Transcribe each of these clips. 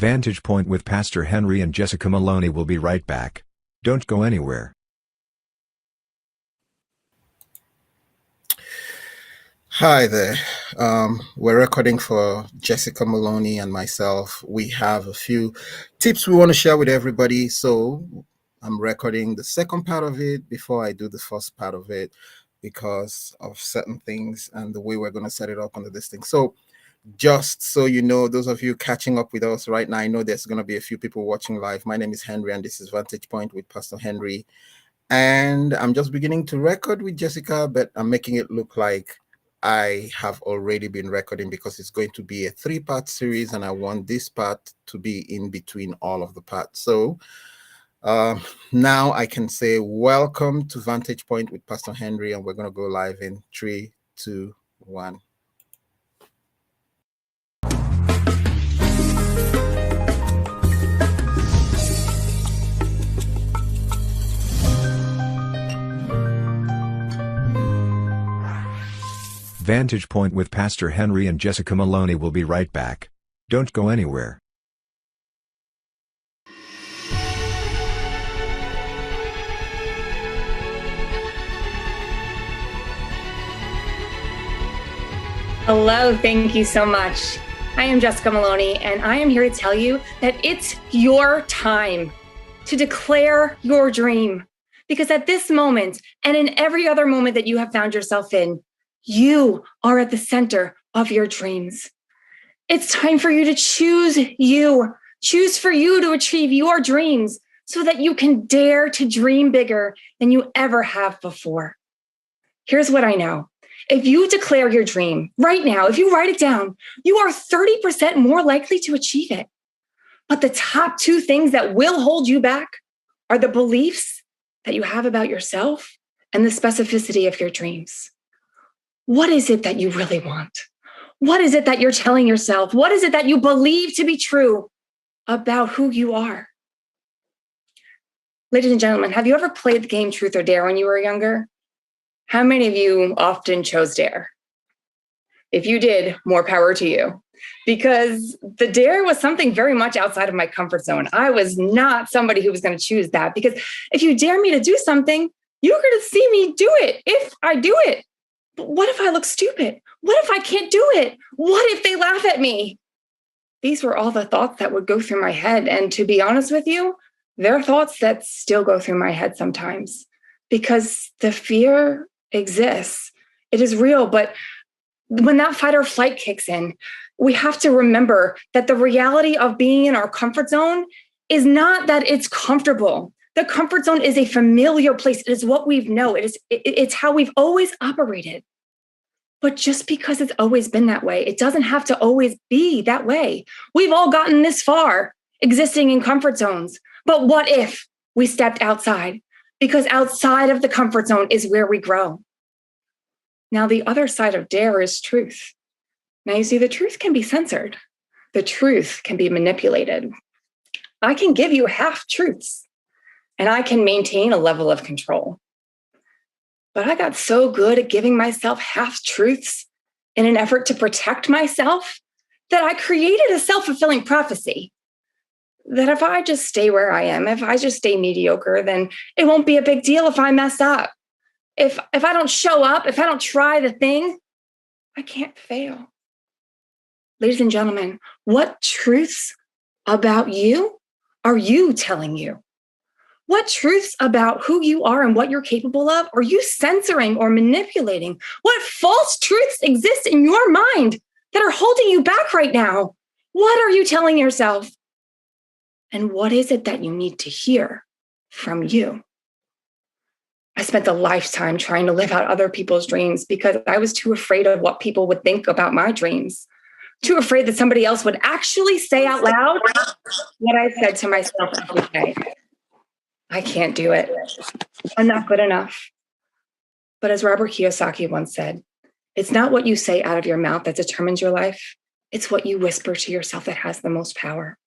Vantage Point with Pastor Henry and Jessica Moloney will be right back. Don't go anywhere. Hi there. We're recording for Jessica Moloney and myself. We have a few tips we want to share with everybody. So I'm recording the second part of it before I do the first part of it because of certain things and the way we're going to set it up under this thing. So just so you know, those of you catching up with us right now, I know there's going to be a few people watching live. My name is Henry and this is Vantage Point with Pastor Henry. And I'm just beginning to record with Jessica, but I'm making it look like I have already been recording because it's going to be a 3-part series and I want this part to be in between all of the parts. So now I can say welcome to Vantage Point with Pastor Henry, and we're going to go live in 3, 2, 1. Vantage Point with Pastor Henry and Jessica Moloney will be right back. Don't go anywhere. Hello, thank you so much. I am Jessica Moloney, and I am here to tell you that it's your time to declare your dream. Because at this moment, and in every other moment that you have found yourself in, you are at the center of your dreams. It's time for you to choose you. Choose for you to achieve your dreams so that you can dare to dream bigger than you ever have before. Here's what I know. If you declare your dream right now, if you write it down, you are 30% more likely to achieve it. But the top 2 things that will hold you back are the beliefs that you have about yourself and the specificity of your dreams. What is it that you really want? What is it that you're telling yourself? What is it that you believe to be true about who you are? Ladies and gentlemen, have you ever played the game Truth or Dare when you were younger? How many of you often chose Dare? If you did, more power to you. Because the Dare was something very much outside of my comfort zone. I was not somebody who was going to choose that, because if you dare me to do something, you're going to see me do it if I do it. But what if I look stupid? What if I can't do it? What if they laugh at me? These were all the thoughts that would go through my head. And to be honest with you, they're thoughts that still go through my head sometimes, because the fear exists. It is real. But when that fight or flight kicks in, we have to remember that the reality of being in our comfort zone is not that it's comfortable. The comfort zone is a familiar place. It is what we know. It's how we've always operated. But just because it's always been that way, it doesn't have to always be that way. We've all gotten this far existing in comfort zones. But what if we stepped outside? Because outside of the comfort zone is where we grow. Now, the other side of Dare is truth. Now, you see, the truth can be censored. The truth can be manipulated. I can give you half truths, and I can maintain a level of control. But I got so good at giving myself half truths in an effort to protect myself that I created a self-fulfilling prophecy that if I just stay where I am, if I just stay mediocre, then it won't be a big deal if I mess up. If I don't show up, if I don't try the thing, I can't fail. Ladies and gentlemen, what truths about you are you telling you? What truths about who you are and what you're capable of are you censoring or manipulating? What false truths exist in your mind that are holding you back right now? What are you telling yourself? And what is it that you need to hear from you? I spent a lifetime trying to live out other people's dreams because I was too afraid of what people would think about my dreams, too afraid that somebody else would actually say out loud what I said to myself every day. I can't do it. I'm not good enough. But as Robert Kiyosaki once said, it's not what you say out of your mouth that determines your life. It's what you whisper to yourself that has the most power.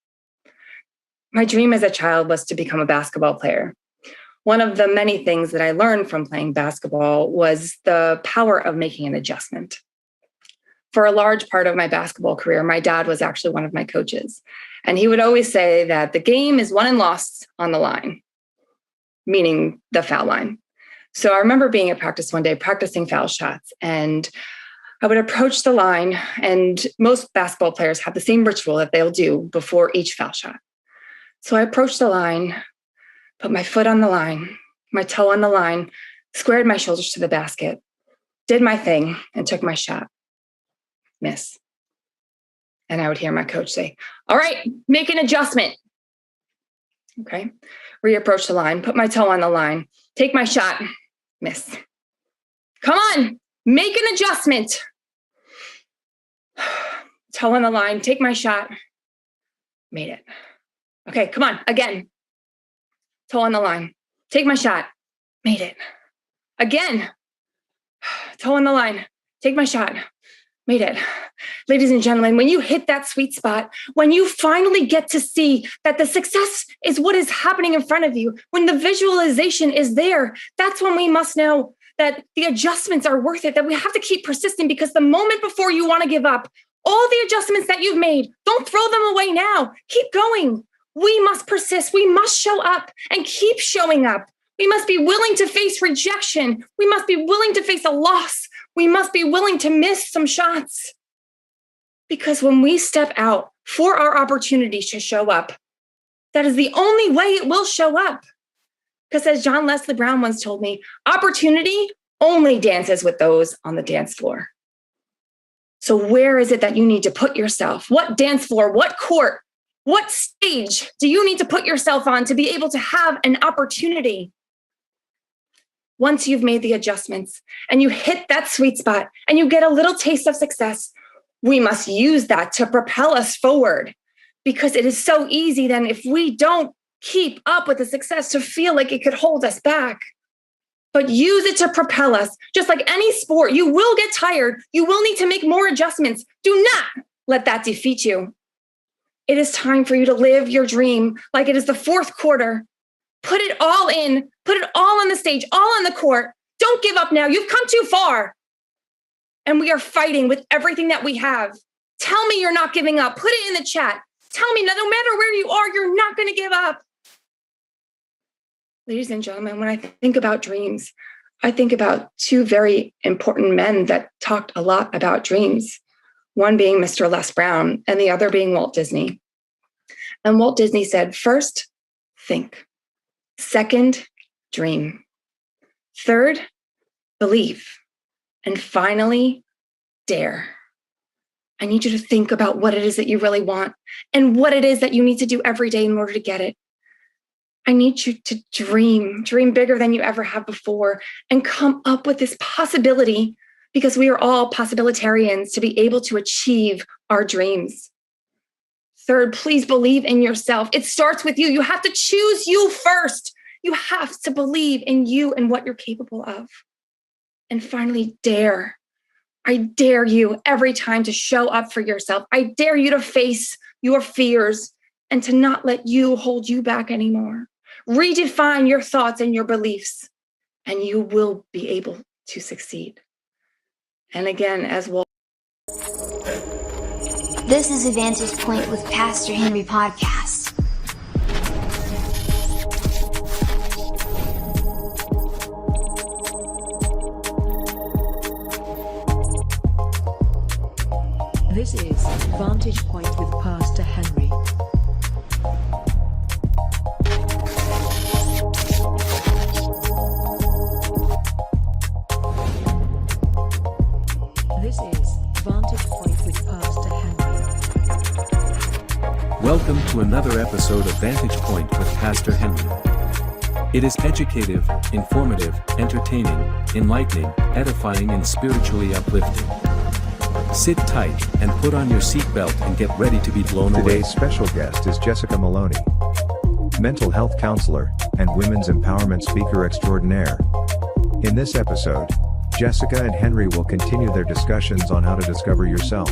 My dream as a child was to become a basketball player. One of the many things that I learned from playing basketball was the power of making an adjustment. For a large part of my basketball career, my dad was actually one of my coaches. And he would always say that the game is won and lost on the line, meaning the foul line. So I remember being at practice one day, practicing foul shots, and I would approach the line, and most basketball players have the same ritual that they'll do before each foul shot. So I approached the line, put my foot on the line, my toe on the line, squared my shoulders to the basket, did my thing, and took my shot. Miss. And I would hear my coach say, all right, make an adjustment. Okay. Reapproach the line, put my toe on the line, take my shot. Miss. Come on, make an adjustment. Toe on the line, take my shot. Made it. Okay, come on, again. Toe on the line, take my shot. Made it. Again. Toe on the line, take my shot. Made it. Ladies and gentlemen, when you hit that sweet spot, when you finally get to see that the success is what is happening in front of you, when the visualization is there, that's when we must know that the adjustments are worth it, that we have to keep persisting, because the moment before you want to give up, all the adjustments that you've made, don't throw them away now. Keep going. We must persist. We must show up and keep showing up. We must be willing to face rejection. We must be willing to face a loss. We must be willing to miss some shots. Because when we step out for our opportunity to show up, that is the only way it will show up. Because as John Leslie Brown once told me, opportunity only dances with those on the dance floor. So where is it that you need to put yourself? What dance floor, what court, what stage do you need to put yourself on to be able to have an opportunity? Once you've made the adjustments and you hit that sweet spot and you get a little taste of success, we must use that to propel us forward, because it is so easy then, if we don't keep up with the success, to feel like it could hold us back. But use it to propel us. Just like any sport, you will get tired. You will need to make more adjustments. Do not let that defeat you. It is time for you to live your dream like it is the fourth quarter. Put it all in, put it all on the stage, all on the court. Don't give up now. You've come too far. And we are fighting with everything that we have. Tell me you're not giving up. Put it in the chat. Tell me that no matter where you are, you're not going to give up. Ladies and gentlemen, when I think about dreams, I think about two very important men that talked a lot about dreams. One being Mr. Les Brown and the other being Walt Disney. And Walt Disney said, first, think. Second, dream. Third, believe. And finally, dare. I need you to think about what it is that you really want and what it is that you need to do every day in order to get it. I need you to dream bigger than you ever have before, and come up with this possibility, because we are all possibilitarians, to be able to achieve our dreams. Third, please believe in yourself. It starts with you. You have to choose you first. You have to believe in you and what you're capable of. And finally, dare. I dare you every time to show up for yourself. I dare you to face your fears and to not let you hold you back anymore. Redefine your thoughts and your beliefs, and you will be able to succeed. And again, as well. This is a Vantage Point with Pastor Henry podcast. This is Vantage Point with Pastor Henry. This is Vantage Point with Pastor Henry. Welcome to another episode of Vantage Point with Pastor Henry. It is educative, informative, entertaining, enlightening, edifying, and spiritually uplifting. Sit tight and put on your seatbelt and get ready to be blown away. Today's special guest is Jessica Moloney, mental health counselor and women's empowerment speaker extraordinaire. In this episode, Jessica and Henry will continue their discussions on how to discover yourself.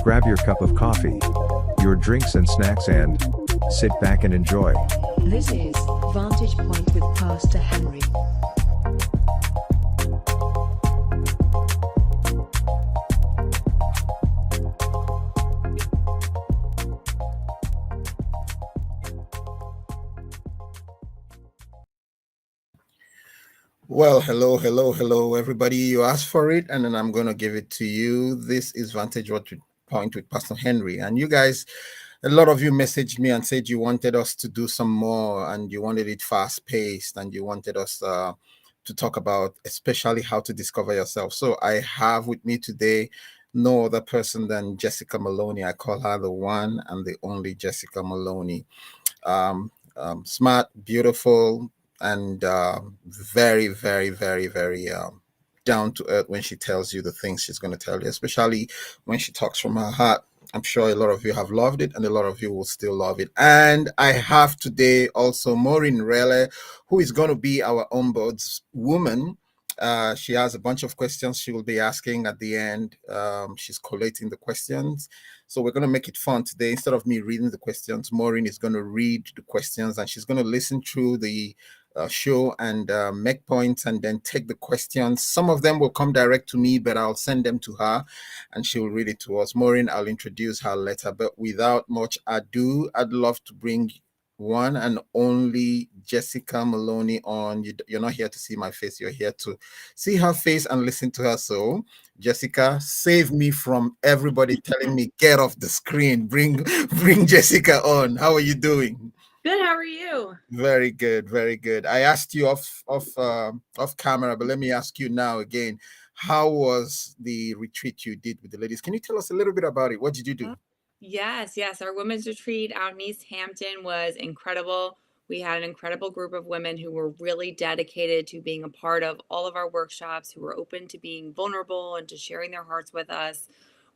Grab your cup of coffee, your drinks and snacks, and sit back and enjoy. This is Vantage Point with Pastor Henry. Well, hello, hello, hello, everybody. You asked for it, and then I'm going to give it to you. This is Vantage Point with Pastor Henry. And you guys, a lot of you messaged me and said you wanted us to do some more, and you wanted it fast paced, and you wanted us to talk about especially how to discover yourself. So I have with me today no other person than Jessica Moloney. I call her the one and the only Jessica Moloney. Smart, beautiful, and very, very, very, very down to earth when she tells you the things she's going to tell you, especially when she talks from her heart. I'm sure a lot of you have loved it, and a lot of you will still love it. And I have today also Maureen Rele, who is going to be our ombudswoman. She has a bunch of questions she will be asking at the end. She's collating the questions. So we're going to make it fun today. Instead of me reading the questions, Maureen is going to read the questions, and she's going to listen through the show and make points and then take the questions. Some of them will come direct to me, but I'll send them to her and she'll read it to us. Maureen, I'll introduce her later, but without much ado, I'd love to bring one and only Jessica Moloney on. You're not here to see my face, you're here to see her face and listen to her. So Jessica, save me from everybody telling me get off the screen. Bring Jessica on. How are you doing? Good. How are you? Very good, very good. I asked you off camera, but let me ask you now again. How was the retreat you did with the ladies? Can you tell us a little bit about it? What did you do? Yes. Our women's retreat out in East Hampton was incredible. We had an incredible group of women who were really dedicated to being a part of all of our workshops, who were open to being vulnerable and to sharing their hearts with us.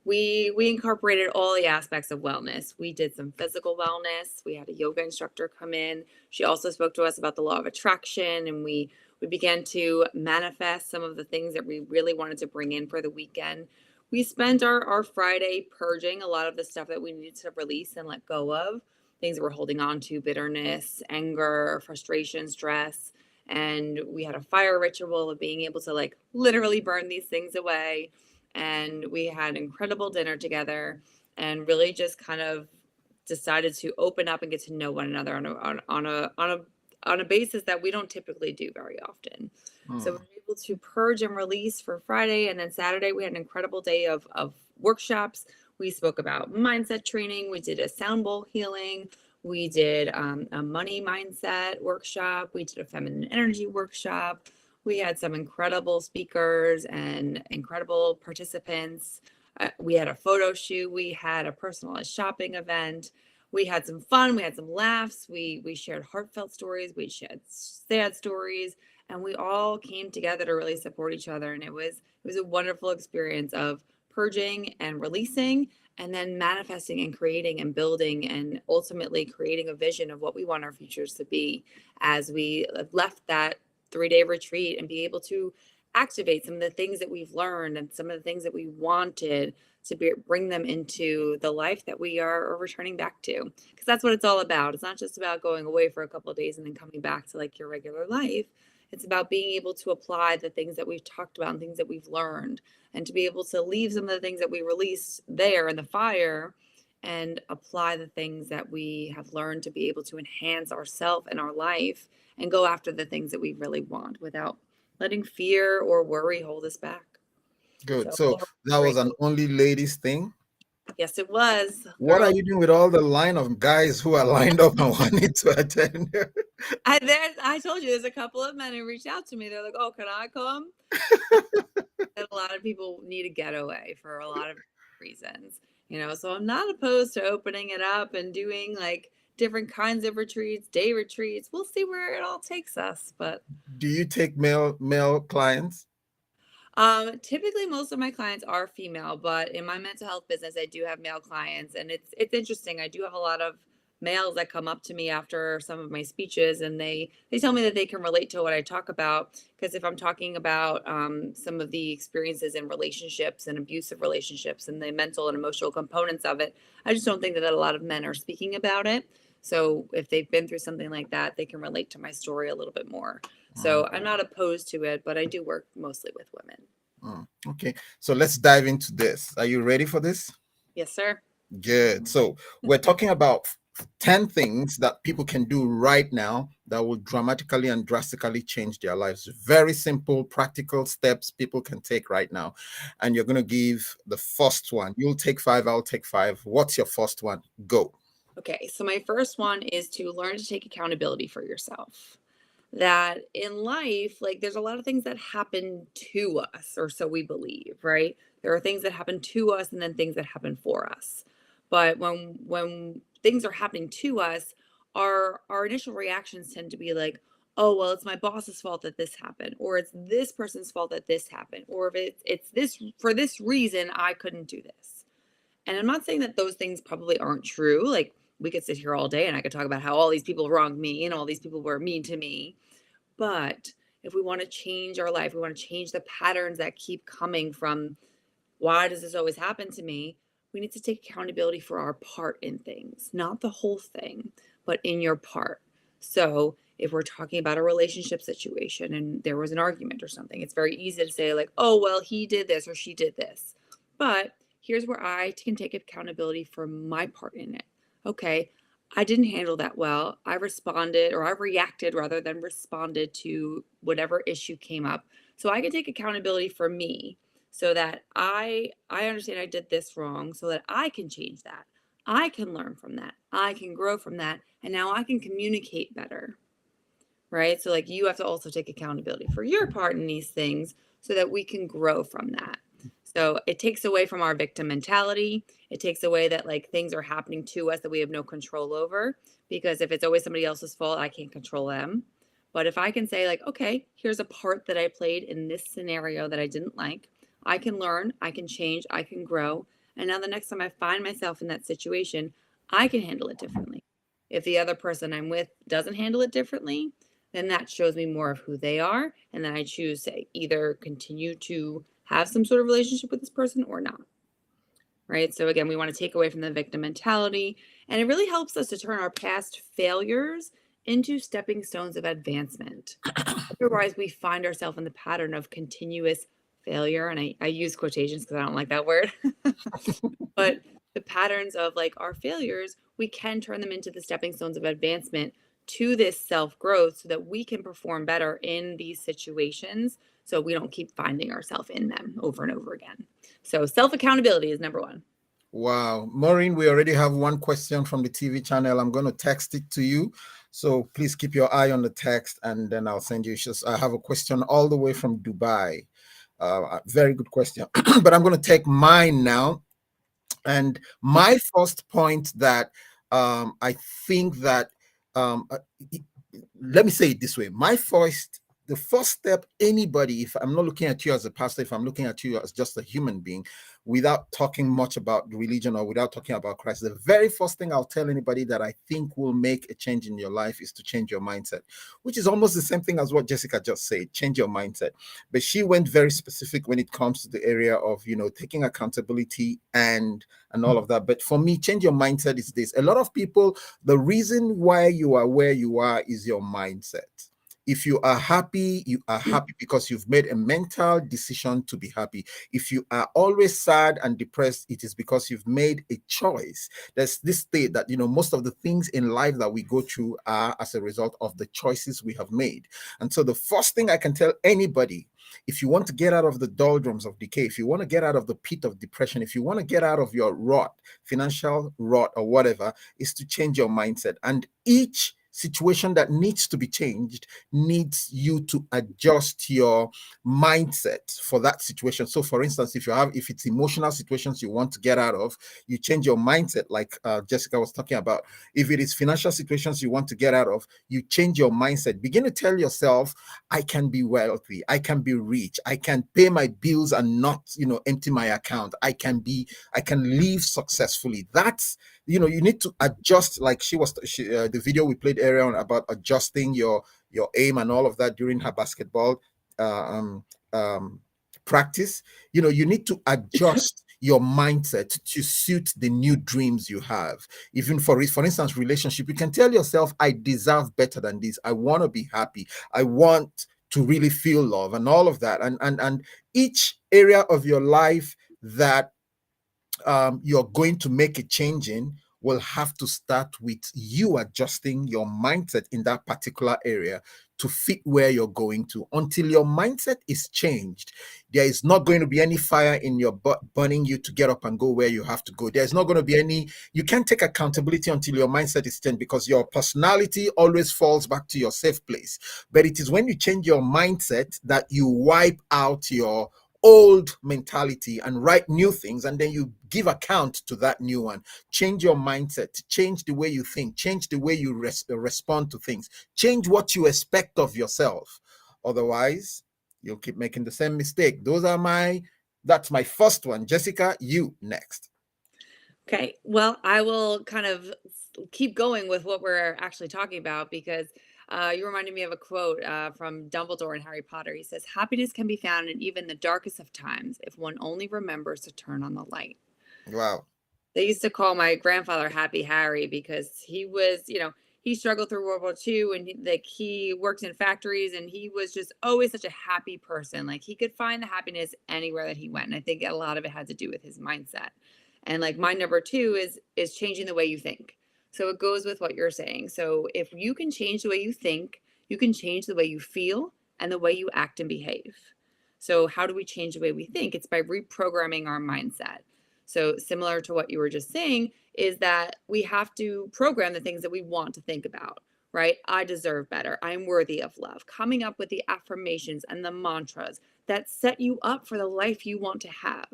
We incorporated all the aspects of wellness. We did some physical wellness. We had a yoga instructor come in. She also spoke to us about the law of attraction, and we began to manifest some of the things that we really wanted to bring in for the weekend. We spent our Friday purging a lot of the stuff that we needed to release and let go of, things that we're holding on to, bitterness, anger, frustration, stress. And we had a fire ritual of being able to like literally burn these things away. And we had incredible dinner together and really just kind of decided to open up and get to know one another on a basis that we don't typically do very often. So we were able to purge and release for Friday, and then Saturday we had an incredible day of workshops. We spoke about mindset training. We did a sound bowl healing. We did a money mindset workshop. We did a feminine energy workshop. We had some incredible speakers and incredible participants. We had a photo shoot. We had a personalized shopping event. We had some fun. We had some laughs. We shared heartfelt stories. We shared sad stories, and we all came together to really support each other. And it was a wonderful experience of purging and releasing, and then manifesting and creating and building, and ultimately creating a vision of what we want our futures to be as we left that 3-day retreat and be able to activate some of the things that we've learned and some of the things that we wanted to bring them into the life that we are returning back to, because that's what it's all about. It's not just about going away for a couple of days and then coming back to like your regular life. It's about being able to apply the things that we've talked about and things that we've learned, and to be able to leave some of the things that we released there in the fire and apply the things that we have learned to be able to enhance ourselves and our life and go after the things that we really want without letting fear or worry hold us back. Good. So that was an only ladies thing. Yes, it was. What are you doing with all the line of guys who are lined up and wanting to attend? I told you there's a couple of men who reached out to me. They're like, "Oh, can I come?" And a lot of people need a getaway for a lot of reasons, so I'm not opposed to opening it up and doing like different kinds of retreats, day retreats. We'll see where it all takes us. But do you take male clients? Typically most of my clients are female, but in my mental health business, I do have male clients, and it's interesting. I do have a lot of males that come up to me after some of my speeches, and they tell me that they can relate to what I talk about, because if I'm talking about some of the experiences in relationships and abusive relationships and the mental and emotional components of it, I just don't think that a lot of men are speaking about it. So if they've been through something like that, they can relate to my story a little bit more. So I'm not opposed to it, but I do work mostly with women. Okay, so let's dive into this. Are you ready for this? Yes, sir. Good. So we're talking about 10 things that people can do right now that will dramatically and drastically change their lives. Very simple, practical steps people can take right now. And you're going to give the first one. You'll take 5, I'll take 5. What's your first one? Go. Okay, so my first one is to learn to take accountability for yourself. That in life, like there's a lot of things that happen to us, or so we believe, right? There are things that happen to us and then things that happen for us. But when things are happening to us, our initial reactions tend to be like, oh, well, it's my boss's fault that this happened, or it's this person's fault that this happened, or if it's this for this reason, I couldn't do this. And I'm not saying that those things probably aren't true. Like we could sit here all day and I could talk about how all these people wronged me and all these people were mean to me. But if we want to change our life, we want to change the patterns that keep coming from why does this always happen to me? We need to take accountability for our part in things, not the whole thing, but in your part. So if we're talking about a relationship situation and there was an argument or something, it's very easy to say, like, oh, well, he did this or she did this. But here's where I can take accountability for my part in it. Okay, I didn't handle that well. I responded, or I reacted rather than responded to whatever issue came up. So I can take accountability for me so that I understand I did this wrong so that I can change that. I can learn from that. I can grow from that. And now I can communicate better. Right? So like you have to also take accountability for your part in these things so that we can grow from that. So it takes away from our victim mentality. It takes away that like things are happening to us that we have no control over, because if it's always somebody else's fault, I can't control them. But if I can say like, okay, here's a part that I played in this scenario that I didn't like, I can learn, I can change, I can grow. And now the next time I find myself in that situation, I can handle it differently. If the other person I'm with doesn't handle it differently, then that shows me more of who they are. And then I choose to either continue to have some sort of relationship with this person or not. Right. So again, we want to take away from the victim mentality. And it really helps us to turn our past failures into stepping stones of advancement. Otherwise, we find ourselves in the pattern of continuous failure. And I use quotations because I don't like that word. But the patterns of like our failures, we can turn them into the stepping stones of advancement to this self-growth so that we can perform better in these situations so we don't keep finding ourselves in them over and over again. So self-accountability is number one. Wow. Maureen, we already have one question from the TV channel. I'm going to text it to you. So please keep your eye on the text and then I'll send you. I have a question all the way from Dubai. Very good question. But I'm going to take mine now. And my first point that I think that, let me say it this way. The first step, anybody, if I'm not looking at you as a pastor, if I'm looking at you as just a human being, without talking much about religion or without talking about Christ, the very first thing I'll tell anybody that I think will make a change in your life is to change your mindset, which is almost the same thing as what Jessica just said, change your mindset. But she went very specific when it comes to the area of, taking accountability and all of that. But for me, change your mindset is this. A lot of people, the reason why you are where you are is your mindset. If you are happy because you've made a mental decision to be happy. If you are always sad and depressed, it is because you've made a choice. There's this state that, most of the things in life that we go through are as a result of the choices we have made. And so the first thing I can tell anybody, if you want to get out of the doldrums of decay, if you want to get out of the pit of depression, if you want to get out of your rut, financial rut or whatever, is to change your mindset. And each situation that needs to be changed needs you to adjust your mindset for that situation. So for instance, if it's emotional situations you want to get out of, you change your mindset, like Jessica was talking about. If it is financial situations you want to get out of, you change your mindset. Begin to tell yourself, I can be wealthy, I can be rich, I can pay my bills and not empty my account, I can live successfully. That's you need to adjust, like the video we played earlier on about adjusting your aim and all of that during her basketball practice. You need to adjust your mindset to suit the new dreams you have. Even for instance, relationship, you can tell yourself, I deserve better than this. I want to be happy. I want to really feel love and all of that. And each area of your life that you're going to make a change in will have to start with you adjusting your mindset in that particular area to fit where you're going to. Until your mindset is changed, there is not going to be any fire in your butt burning you to get up and go where you have to go. There's not going to be any, you can't take accountability until your mindset is changed, because your personality always falls back to your safe place. But it is when you change your mindset that you wipe out your old mentality and write new things, and then you give account to that new one. Change your mindset, change the way you think, change the way you respond to things, change what you expect of yourself. Otherwise, you'll keep making the same mistake. That's my first one. Jessica, you next. Okay, well, I will kind of keep going with what we're actually talking about, because you reminded me of a quote from Dumbledore in Harry Potter. He says, "Happiness can be found in even the darkest of times if one only remembers to turn on the light." Wow. They used to call my grandfather Happy Harry because he was, he struggled through World War II, and he worked in factories, and he was just always such a happy person. Like, he could find the happiness anywhere that he went. And I think a lot of it had to do with his mindset. And like my number two is changing the way you think. So it goes with what you're saying. So if you can change the way you think, you can change the way you feel and the way you act and behave. So how do we change the way we think? It's by reprogramming our mindset. So similar to what you were just saying, is that we have to program the things that we want to think about, right? I deserve better. I'm worthy of love. Coming up with the affirmations and the mantras that set you up for the life you want to have.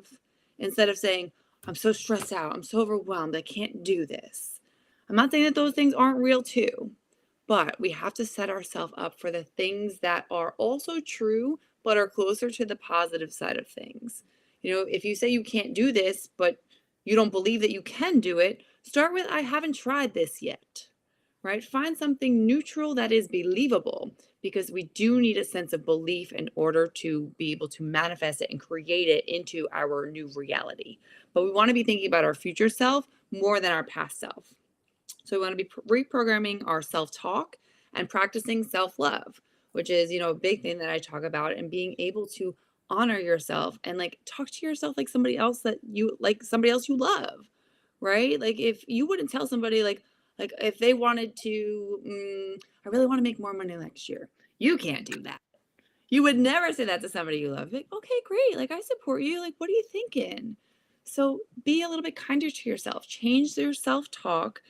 Instead of saying, I'm so stressed out, I'm so overwhelmed, I can't do this. I'm not saying that those things aren't real too, but we have to set ourselves up for the things that are also true, but are closer to the positive side of things. If you say you can't do this, but you don't believe that you can do it, start with, I haven't tried this yet, right? Find something neutral that is believable, because we do need a sense of belief in order to be able to manifest it and create it into our new reality. But we want to be thinking about our future self more than our past self. So we want to be reprogramming our self-talk and practicing self-love, which is, a big thing that I talk about, and being able to honor yourself and like talk to yourself like somebody else you love, right? Like, if you wouldn't tell somebody like if they wanted to, I really want to make more money next year. You can't do that. You would never say that to somebody you love. Like, okay, great. Like, I support you. Like, what are you thinking? So be a little bit kinder to yourself. Change your self-talk.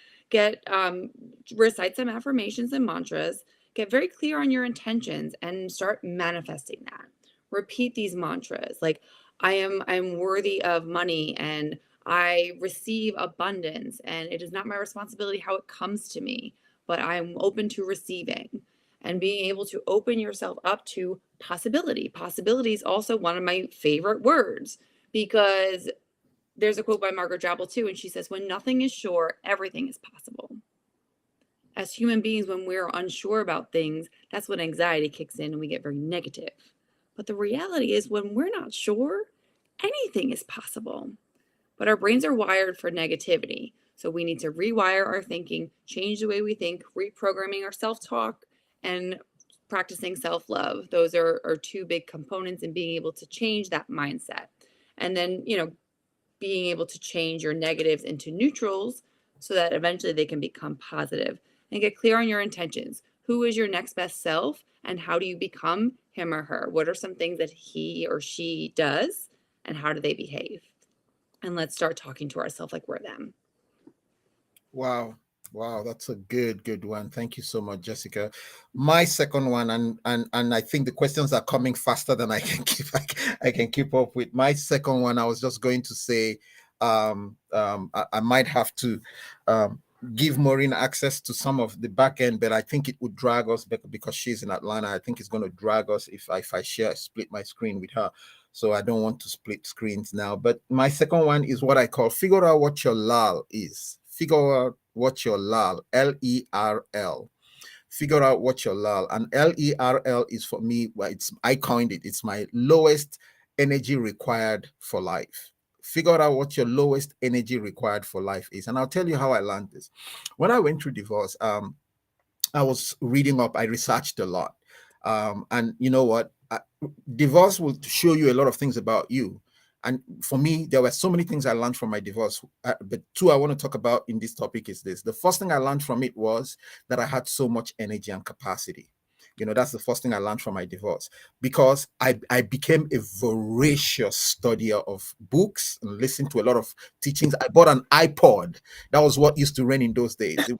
Recite some affirmations and mantras. Get very clear on your intentions and start manifesting that. Repeat these mantras like, I'm worthy of money, and I receive abundance, and it is not my responsibility how it comes to me, but I'm open to receiving. And being able to open yourself up to possibility. Possibility is also one of my favorite words, because there's a quote by Margaret Drabble too, and she says, when nothing is sure, everything is possible. As human beings, when we're unsure about things, that's when anxiety kicks in and we get very negative. But the reality is, when we're not sure, anything is possible. But our brains are wired for negativity. So we need to rewire our thinking, change the way we think, reprogramming our self-talk, and practicing self-love. Those are two big components in being able to change that mindset. And then, being able to change your negatives into neutrals so that eventually they can become positive. And get clear on your intentions. Who is your next best self, and how do you become him or her? What are some things that he or she does, and how do they behave? And let's start talking to ourselves like we're them. Wow. That's a good one. Thank you so much, Jessica. My second one, and I think the questions are coming faster than I can keep up with. My second one, I was just going to say, I might have to give Maureen access to some of the back end, but I think it would drag us because she's in Atlanta. I think it's going to drag us if I split my screen with her. So I don't want to split screens now. But my second one is what I call figure out what your LAL is. Figure out what your LAL, L-E-R-L. Figure out what your LAL. And L-E-R-L is, for me, I coined it. It's my lowest energy required for life. Figure out what your lowest energy required for life is. And I'll tell you how I learned this. When I went through divorce, I was reading up, I researched a lot. And you know what? Divorce will show you a lot of things about you. And for me, there were so many things I learned from my divorce. But two I want to talk about in this topic is this. The first thing I learned from it was that I had so much energy and capacity. That's the first thing I learned from my divorce, because I became a voracious studier of books and listened to a lot of teachings. I bought an iPod. That was what used to reign in those days. It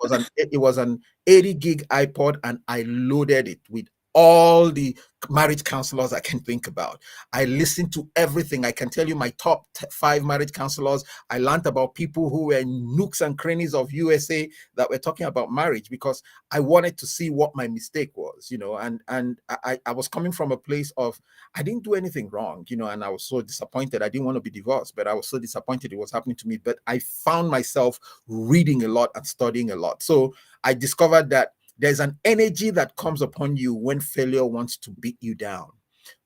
was an 80 gig iPod, and I loaded it with all the marriage counselors I can think about. I listened to everything. I can tell you my top 5 marriage counselors. I learned about people who were in nooks and crannies of USA that were talking about marriage, because I wanted to see what my mistake was, and I was coming from a place of, I didn't do anything wrong, and I was so disappointed. I didn't want to be divorced, but I was so disappointed it was happening to me. But I found myself reading a lot and studying a lot. So I discovered that there's an energy that comes upon you when failure wants to beat you down.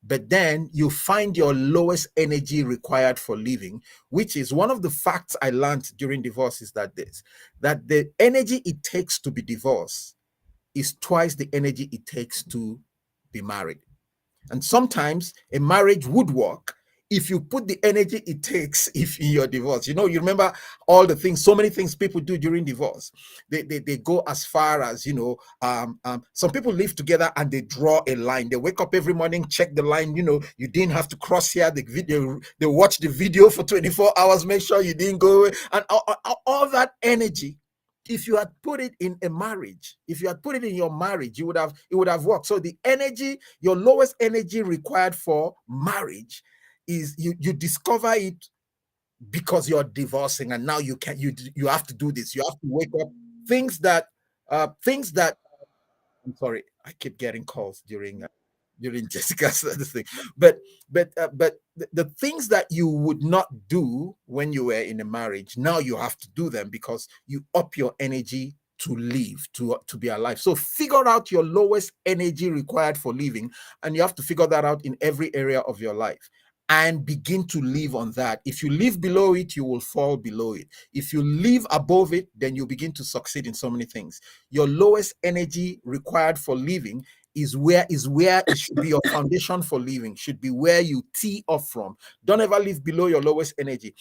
But then you find your lowest energy required for living, which is one of the facts I learned during divorce, is that the energy it takes to be divorced is twice the energy it takes to be married. And sometimes a marriage would work if you put the energy it takes if in your divorce. You remember all the things, so many things people do during divorce. They go as far as, some people live together and they draw a line. They wake up every morning, check the line, you didn't have to cross here. The video, they watch the video for 24 hours, make sure you didn't go away. And all that energy, if you had put it in a marriage, if you had put it in your marriage, it would have worked. So the energy, your lowest energy required for marriage, is you discover it because you're divorcing, and now you have to do this. You have to wake up things that I'm sorry, I keep getting calls during Jessica's this thing. But the things that you would not do when you were in a marriage, now you have to do them because you up your energy to live, to be alive. So figure out your lowest energy required for living, and you have to figure that out in every area of your life, and begin to live on that. If you live below it, you will fall below it. If you live above it, then you begin to succeed in so many things. Your lowest energy required for living is where it should be. Your foundation for living should be where you tee off from. Don't ever live below your lowest energy.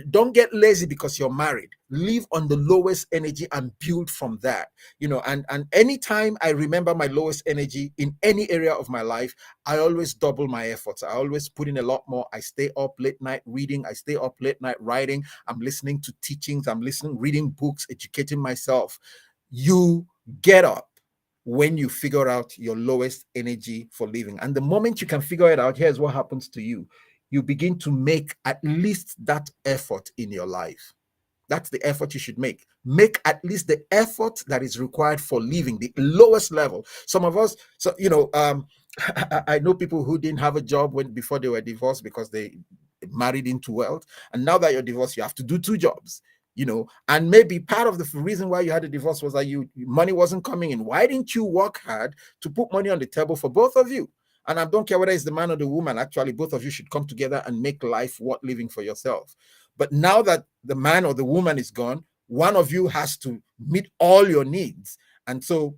Don't get lazy because you're married. Live on the lowest energy and build from that. And anytime I remember my lowest energy in any area of my life, I always double my efforts. I always put in a lot more. I stay up late night reading. I stay up late night writing. I'm listening to teachings. I'm reading books, educating myself. You get up when you figure out your lowest energy for living. And the moment you can figure it out, here's what happens to you. You begin to make at least that effort in your life. That's the effort you should make. Make at least the effort that is required for living, the lowest level. Some of us, I know people who didn't have a job before they were divorced because they married into wealth. And now that you're divorced, you have to do 2 jobs. And maybe part of the reason why you had a divorce was that money wasn't coming in. Why didn't you work hard to put money on the table for both of you? And I don't care whether it's the man or the woman. Actually, both of you should come together and make life worth living for yourself. But now that the man or the woman is gone, one of you has to meet all your needs. And so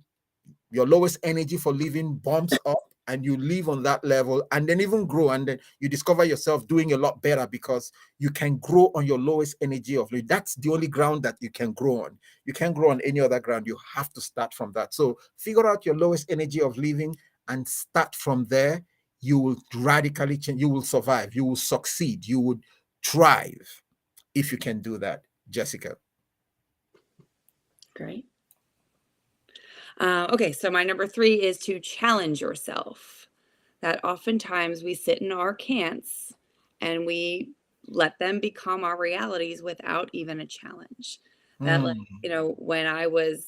your lowest energy for living bumps up, and you live on that level, and then even grow, and then you discover yourself doing a lot better because you can grow on your lowest energy of living. That's the only ground that you can grow on. You can't grow on any other ground. You have to start from that. So figure out your lowest energy of living and start from there. You will radically change. You will survive. You will succeed. You would thrive if you can do that. Jessica. Great. Okay, so my number 3 is to challenge yourself. That oftentimes we sit in our can'ts and we let them become our realities without even a challenge. That when I was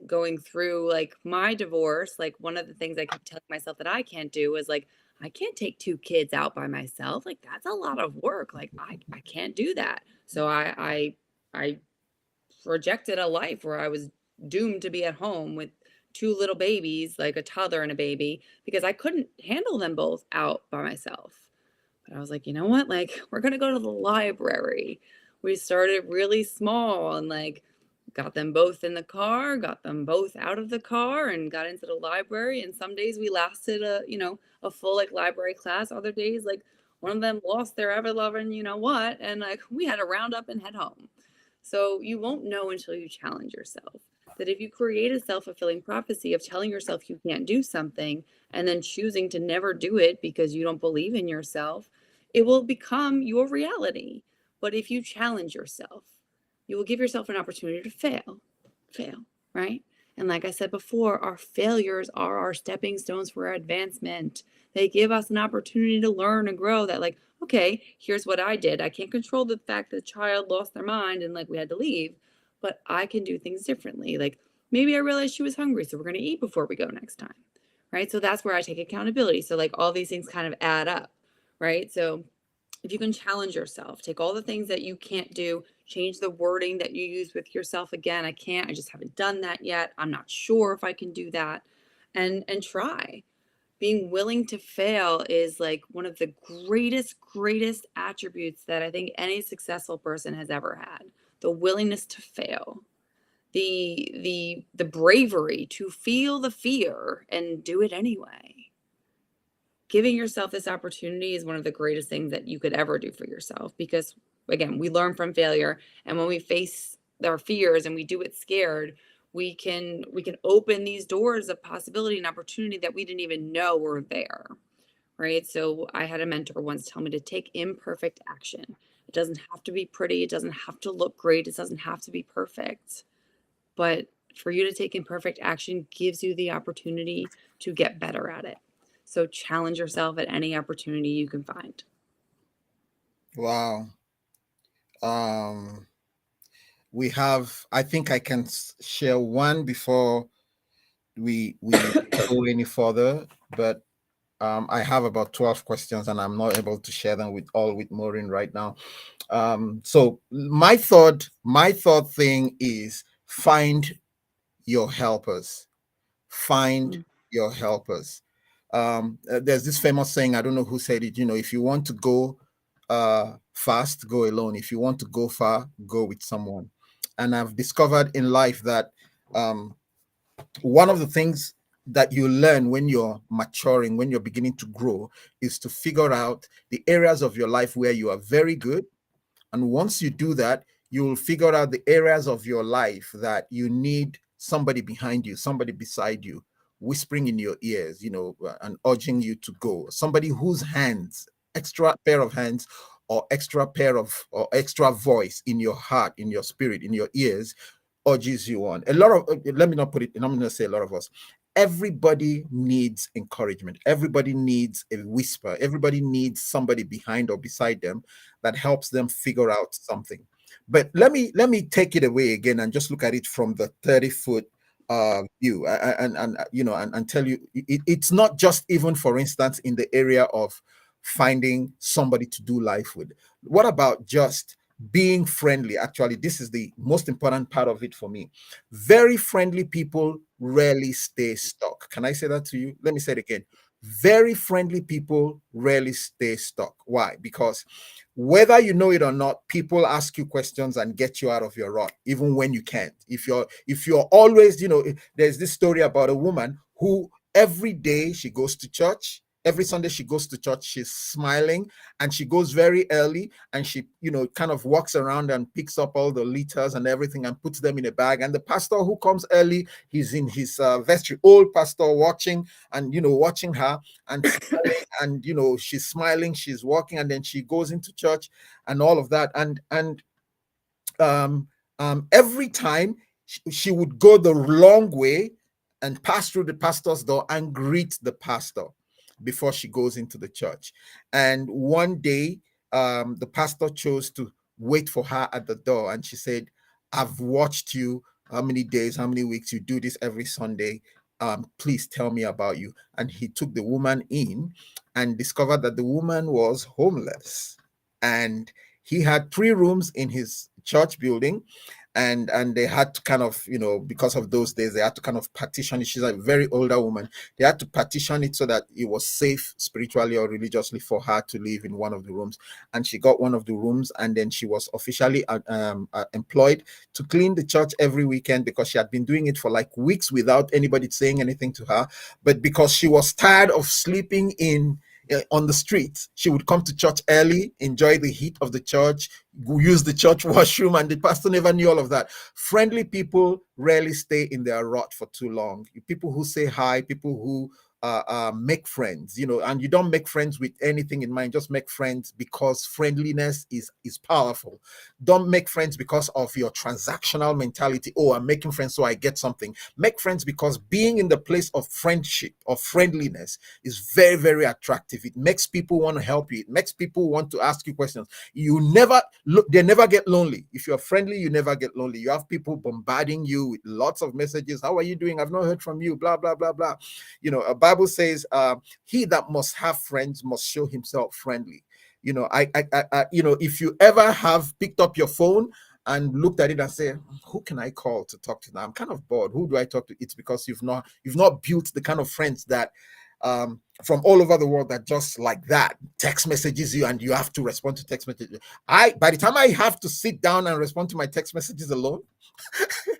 going through my divorce, one of the things I kept telling myself that I can't do was I can't take 2 kids out by myself. That's a lot of work. I can't do that. So I rejected a life where I was doomed to be at home with 2 little babies, a toddler and a baby, because I couldn't handle them both out by myself. But I was like, you know what? We're going to go to the library. We started really small and got them both in the car, got them both out of the car and got into the library. And some days we lasted a full library class. Other days, one of them lost their ever loving, you know what, and like we had to round up and head home. So you won't know until you challenge yourself. That if you create a self-fulfilling prophecy of telling yourself you can't do something and then choosing to never do it because you don't believe in yourself, it will become your reality. But if you challenge yourself, you will give yourself an opportunity to fail, right? And like I said before, our failures are our stepping stones for our advancement. They give us an opportunity to learn and grow that, like, okay, here's what I did. I can't control the fact that the child lost their mind and like we had to leave, but I can do things differently. Like maybe I realized she was hungry, so we're going to eat before we go next time, right? So that's where I take accountability. So like all these things kind of add up, right? So if you can challenge yourself, take all the things that you can't do, change the wording that you use with yourself. Again, I can't, I just haven't done that yet. I'm not sure if I can do that. And try. Being willing to fail is like one of the greatest attributes that I think any successful person has ever had. The willingness to fail. The bravery to feel the fear and do it anyway. Giving yourself this opportunity is one of the greatest things that you could ever do for yourself, because again, we learn from failure, and when we face our fears and we do it scared, we can open these doors of possibility and opportunity that we didn't even know were there, right? So I had a mentor once tell me to take imperfect action. It doesn't have to be pretty, it doesn't have to look great, it doesn't have to be perfect, but for you to take imperfect action gives you the opportunity to get better at it. So challenge yourself at any opportunity you can find. Wow. Um, we have, I think I can share one before we go any further, but I have about 12 questions and I'm not able to share them with Maureen right now. So my thought thing is find your helpers. Find your helpers. There's this famous saying, I don't know who said it, if you want to go fast, go alone. If you want to go far, go with someone. And I've discovered in life that one of the things that you learn when you're maturing, when you're beginning to grow, is to figure out the areas of your life where you are very good. And once you do that, you will figure out the areas of your life that you need somebody behind you, somebody beside you, whispering in your ears, and urging you to go. Somebody whose hands, extra pair of hands, or extra extra voice in your heart, in your spirit, in your ears, urges you on. A lot of, let me not put it, and I'm going to say a lot of us, everybody needs encouragement. Everybody needs a whisper. Everybody needs somebody behind or beside them that helps them figure out something. But let me take it away again and just look at it from the 30-foot view, and tell you it's not just, even for instance, in the area of finding somebody to do life with. What about just being friendly? Actually, this is the most important part of it for me. Very friendly people rarely stay stuck. Can I say that to you? Let me say it again. Very friendly people rarely stay stuck. Why? Because whether you know it or not, people ask you questions and get you out of your rut, even when you can't. If you're always, there's this story about a woman who every day she goes to church. Every Sunday she goes to church, she's smiling, and she goes very early, and she, kind of walks around and picks up all the liters and everything and puts them in a bag. And the pastor who comes early, he's in his vestry, old pastor, watching her and smiling, and she's smiling, she's walking, and then she goes into church and all of that. And every time she would go the long way and pass through the pastor's door and greet the pastor before she goes into the church. And one day, the pastor chose to wait for her at the door. And she said, I've watched you, how many days, how many weeks, you do this every Sunday. Please tell me about you. And he took the woman in and discovered that the woman was homeless. And he had 3 rooms in his church building. And they had to kind of, because of those days, they had to kind of partition it. She's a very older woman. They had to partition it so that it was safe spiritually or religiously for her to live in one of the rooms. And she got one of the rooms, and then she was officially employed to clean the church every weekend, because she had been doing it for like weeks without anybody saying anything to her. But because she was tired of sleeping in on the street. She would come to church early, enjoy the heat of the church, use the church washroom, and the pastor never knew all of that. Friendly people rarely stay in their rut for too long. People who say hi, people who make friends, and you don't make friends with anything in mind. Just make friends because friendliness is powerful. Don't make friends because of your transactional mentality. Oh, I'm making friends so I get something. Make friends because being in the place of friendship or friendliness is very, very attractive. It makes people want to help you. It makes people want to ask you questions. They never get lonely. If you're friendly, you never get lonely. You have people bombarding you with lots of messages. How are you doing? I've not heard from you. Blah, blah, blah, blah. A Bible says, he that must have friends must show himself friendly. If you ever have picked up your phone and looked at it and say, who can I call to talk to now? I'm kind of bored. Who do I talk to? It's because you've not built the kind of friends that from all over the world that just like that text messages you and you have to respond to text messages. By the time I have to sit down and respond to my text messages alone,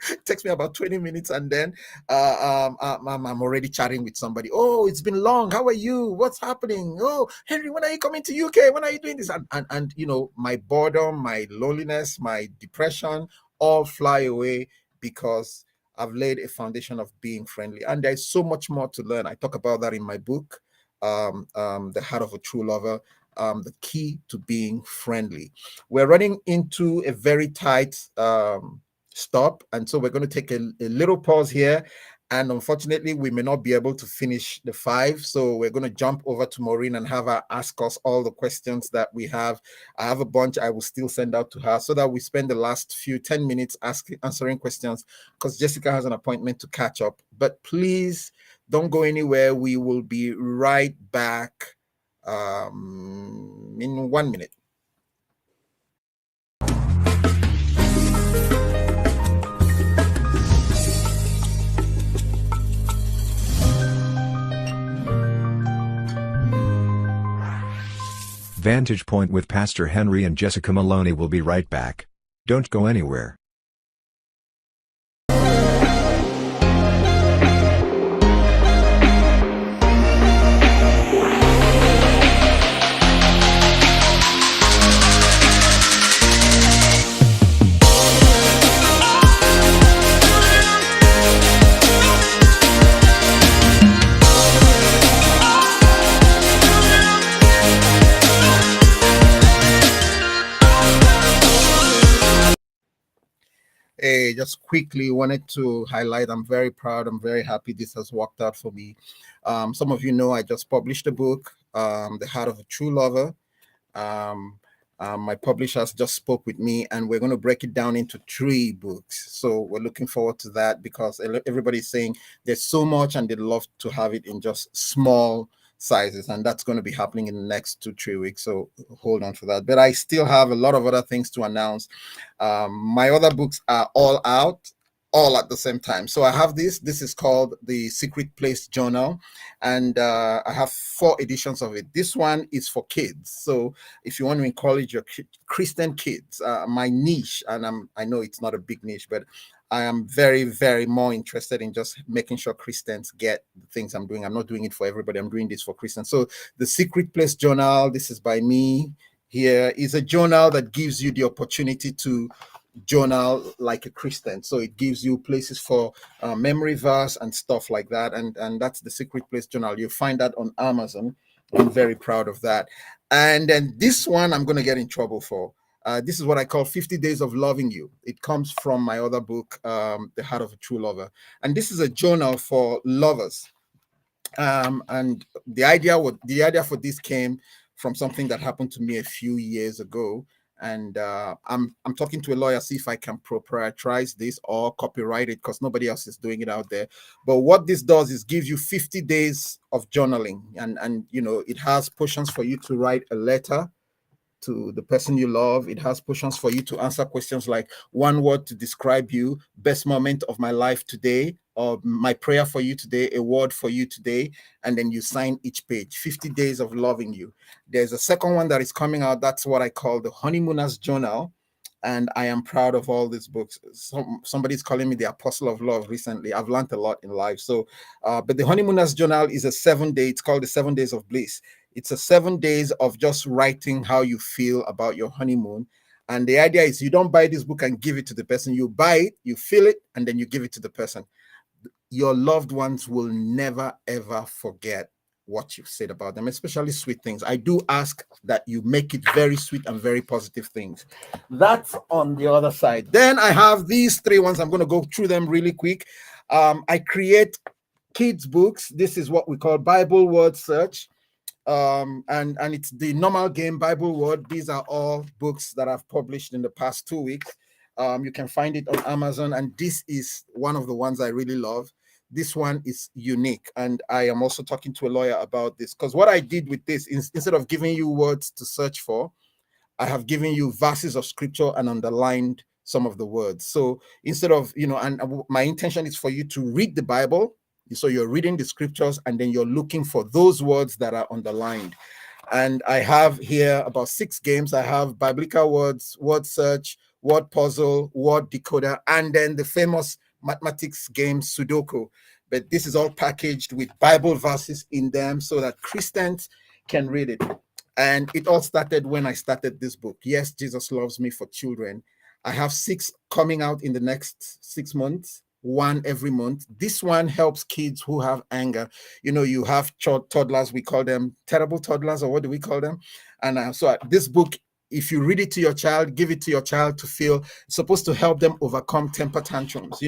it takes me about 20 minutes, and then I'm already chatting with somebody. Oh, it's been long. How are you? What's happening? Oh, Henry, when are you coming to UK? When are you doing this? And my boredom, my loneliness, my depression all fly away because I've laid a foundation of being friendly. And there's so much more to learn. I talk about that in my book, The Heart of a True Lover, the key to being friendly. We're running into a very tight stop, and so we're going to take a little pause here, and unfortunately we may not be able to finish the 5, so we're going to jump over to Maureen and have her ask us all the questions that we have. I have a bunch I will still send out to her so that we spend the last 10 minutes answering questions, because Jessica has an appointment to catch up. But please don't go anywhere. We will be right back in 1 minute. Vantage Point with Pastor Henry and Jessica Moloney will be right back. Don't go anywhere. Hey, just quickly wanted to highlight, I'm very proud, I'm very happy this has worked out for me. Some of you know I just published a book, The Heart of a True Lover. My publishers just spoke with me, and we're going to break it down into 3 books. So we're looking forward to that, because everybody's saying there's so much and they'd love to have it in just small sizes, and that's going to be happening in the next 2-3 weeks, so hold on for that. But I still have a lot of other things to announce. My other books are all out, all at the same time. So I have this is called the Secret Place Journal, and I have 4 editions of it. This one is for kids, so if you want to encourage your Christian kids, my niche, and I know it's not a big niche, but I am very, very more interested in just making sure Christians get the things I'm doing. I'm not doing it for everybody. I'm doing this for Christians. So the Secret Place Journal, this is by me here, is a journal that gives you the opportunity to journal like a Christian. So it gives you places for memory verse and stuff like that. And that's the Secret Place Journal. You'll find that on Amazon. I'm very proud of that. And then this one I'm going to get in trouble for. This is what I call 50 Days of Loving You. It comes from my other book, The Heart of a True Lover. And this is a journal for lovers. And the idea for this came from something that happened to me a few years ago. And I'm talking to a lawyer, see if I can proprietarize this or copyright it, because nobody else is doing it out there. But what this does is give you 50 days of journaling. And it has portions for you to write a letter to the person you love. It has portions for you to answer questions like 1 word to describe you, best moment of my life today, or my prayer for you today, a word for you today, and then you sign each page. 50 Days of Loving You. There's a second one that is coming out. That's what I call the Honeymooners Journal. And I am proud of all these books. Somebody's calling me the apostle of love recently. I've learned a lot in life. So, but the Honeymooners Journal is a 7-day, it's called the 7 Days of Bliss. It's a 7 days of just writing how you feel about your honeymoon. And the idea is you don't buy this book and give it to the person. You buy it, you feel it, and then you give it to the person. Your loved ones will never, ever forget what you've said about them, especially sweet things. I do ask that you make it very sweet and very positive things. That's on the other side. Then I have these 3 ones. I'm going to go through them really quick. I create kids books. This is what we call Bible word search. And it's the normal game Bible word. These are all books that I've published in the past 2 weeks. You can find it on Amazon, and this is one of the ones I really love. This one is unique, and I am also talking to a lawyer about this, because what I did with this is, instead of giving you words to search for, I have given you verses of scripture and underlined some of the words. So instead of, and my intention is for you to read the Bible. So you're reading the scriptures and then you're looking for those words that are underlined. And I have here about 6 games. I have biblical words, word search, word puzzle, word decoder, and then the famous mathematics game Sudoku. But this is all packaged with Bible verses in them so that Christians can read it. And it all started when I started this book. Yes, Jesus Loves Me for Children. I have 6 coming out in the next 6 months, 1 every month. This one helps kids who have anger. You have toddlers, we call them terrible toddlers, or what do we call them? And so this book, if you read it to your child, give it to your child to feel, it's supposed to help them overcome temper tantrums.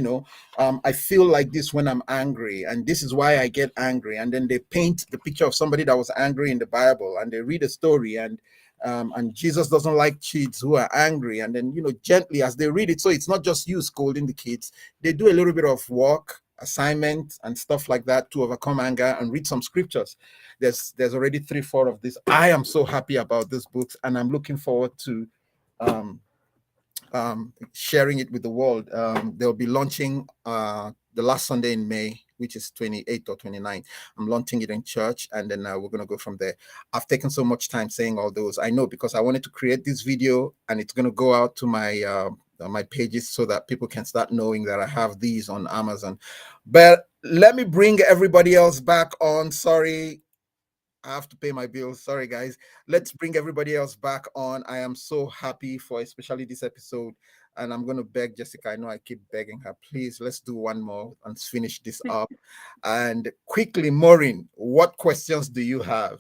I feel like this when I'm angry, and this is why I get angry. And then they paint the picture of somebody that was angry in the Bible, and they read a story, and Jesus doesn't like kids who are angry. And then, gently as they read it, so it's not just you scolding the kids, they do a little bit of work, assignment, and stuff like that to overcome anger and read some scriptures. There's already 3-4 of this. I am so happy about this book, and I'm looking forward to sharing it with the world. They'll be launching the last Sunday in May, which is 28th or 29th. I'm launching it in church, and then we're going to go from there. I've taken so much time saying all those. I know, because I wanted to create this video, and it's going to go out to my pages so that people can start knowing that I have these on Amazon. But let me bring everybody else back on. Sorry, I have to pay my bills. Sorry, guys. Let's bring everybody else back on. I am so happy for especially this episode. And I'm going to beg Jessica. I know I keep begging her. Please, let's do one more and finish this up. And quickly, Maureen, what questions do you have?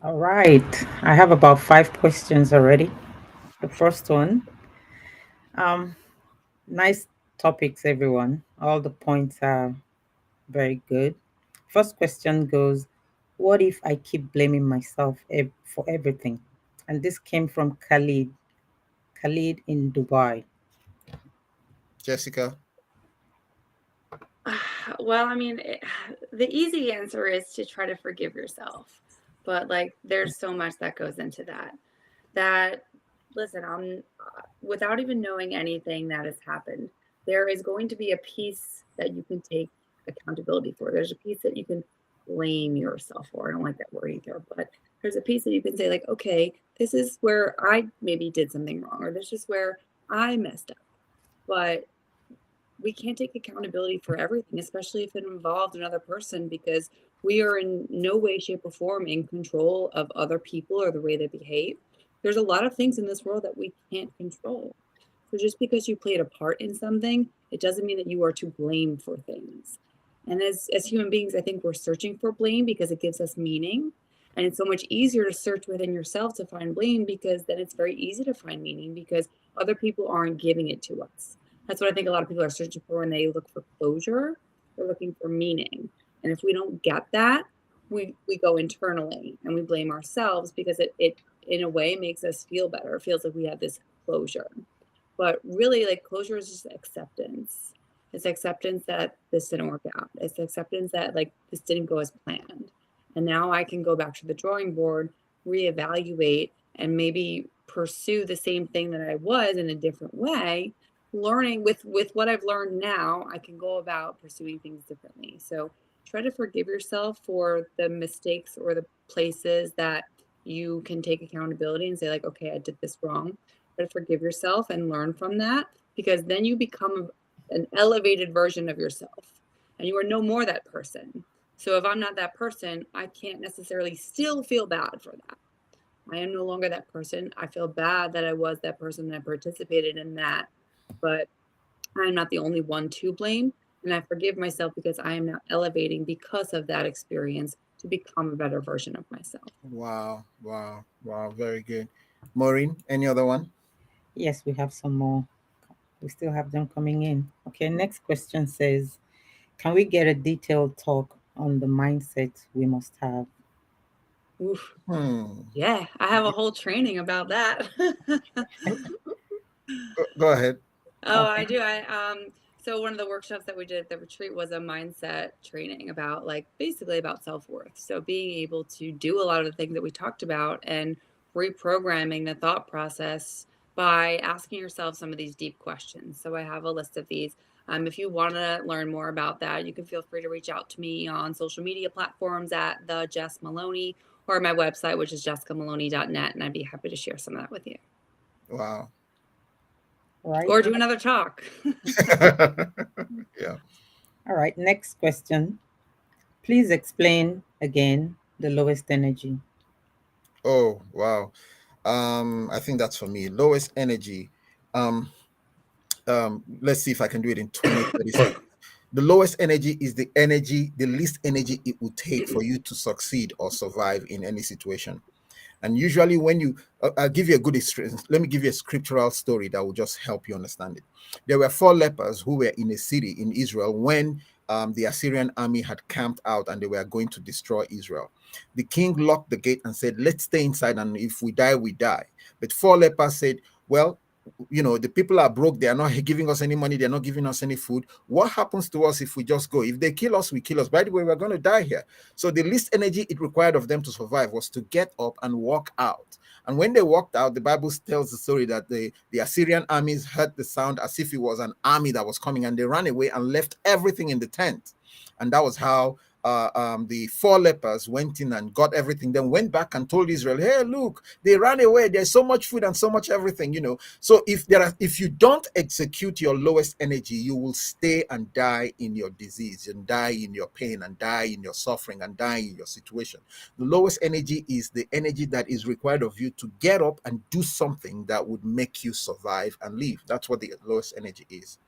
All right. I have about 5 questions already. The first one, nice topics, everyone. All the points are very good. First question goes, what if I keep blaming myself for everything? And this came from Khalid. Khalid in Dubai. Jessica? Well, I mean, the easy answer is to try to forgive yourself. But like, there's so much that goes into that. Listen, without even knowing anything that has happened, there is going to be a piece that you can take accountability for. There's a piece that you can blame yourself for. I don't like that word either, but there's a piece that you can say, like, okay, this is where I maybe did something wrong, or this is where I messed up. But we can't take accountability for everything, especially if it involved another person, because we are in no way, shape, or form in control of other people or the way they behave. There's a lot of things in this world that we can't control. So just because you played a part in something, it doesn't mean that you are to blame for things. And as human beings, I think we're searching for blame because it gives us meaning. And it's so much easier to search within yourself to find blame, because then it's very easy to find meaning because other people aren't giving it to us. That's what I think a lot of people are searching for when they look for closure. They're looking for meaning. And if we don't get that, we go internally and we blame ourselves, because it in a way makes us feel better. It feels like we have this closure. But really, like, closure is just acceptance. It's acceptance that this didn't work out. It's acceptance that, like, this didn't go as planned. And now I can go back to the drawing board, reevaluate, and maybe pursue the same thing that I was in a different way. Learning with what I've learned now, I can go about pursuing things differently. So try to forgive yourself for the mistakes or the places that you can take accountability and say like, okay, I did this wrong, but forgive yourself and learn from that, because then you become an elevated version of yourself and you are no more that person. So if I'm not that person, I can't necessarily still feel bad for that. I am no longer that person. I feel bad that I was that person and I participated in that, but I'm not the only one to blame. And I forgive myself because I am now elevating because of that experience to become a better version of myself. Wow, wow, wow, very good. Maureen, any other one? Yes, we have some more. We still have them coming in. Okay, next question says, can we get a detailed talk on the mindset we must have? Oof. Hmm. Yeah, I have a whole training about that. Go ahead. Oh, I Okay. do. So one of the workshops that we did at the retreat was a mindset training about like basically about self-worth. So being able to do a lot of the things that we talked about and reprogramming the thought process by asking yourself some of these deep questions. So I have a list of these. If you want to learn more about that, you can feel free to reach out to me on social media platforms at the Jess Moloney or my website, which is jessicamoloney.net, and I'd be happy to share some of that with you. Wow. All right. Or do another talk. Yeah. All right. Next question. Please explain again the lowest energy. Oh, wow. I think that's for me. Lowest energy. Um, let's see if I can do it in 20, 30 seconds. The lowest energy is the energy, the least energy it would take for you to succeed or survive in any situation. And usually, when you, I'll give you a good experience. Let me give you a scriptural story that will just help you understand it. There were four lepers who were in a city in Israel when the Assyrian army had camped out and they were going to destroy Israel. The king locked the gate and said, let's stay inside, and if we die, we die. But four lepers said, well, the people are broke. They are not giving us any money. They're not giving us any food. What happens to us if we just go? If they kill us, we kill us. By the way, we're going to die here. So the least energy it required of them to survive was to get up and walk out. And when they walked out, the Bible tells the story that the Assyrian armies heard the sound as if it was an army that was coming, and they ran away and left everything in the tent. And that was how the four lepers went in and got everything, then went back and told Israel, hey, look, they ran away. There's so much food and so much everything. So if you don't execute your lowest energy, you will stay and die in your disease and die in your pain and die in your suffering and die in your situation. The lowest energy is the energy that is required of you to get up and do something that would make you survive and live. That's what the lowest energy is.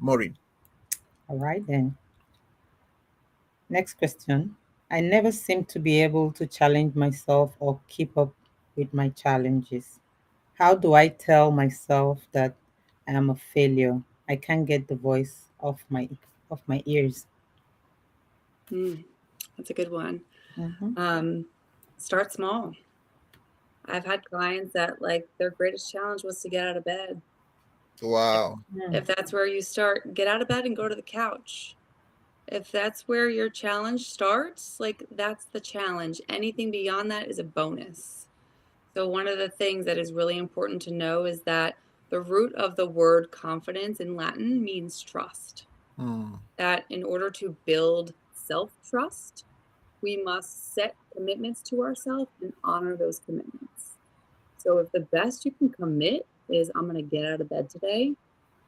Maureen. All right, then. Next question. I never seem to be able to challenge myself or keep up with my challenges. How do I tell myself that I am a failure? I can't get the voice of my ears. That's a good one. Mhm. Start small. I've had clients that like their greatest challenge was to get out of bed. Wow. If that's where you start, get out of bed and go to the couch. If that's where your challenge starts, like that's the challenge. Anything beyond that is a bonus. So one of the things that is really important to know is that the root of the word confidence in Latin means trust. That in order to build self-trust, we must set commitments to ourselves and honor those commitments. So if the best you can commit is I'm going to get out of bed today,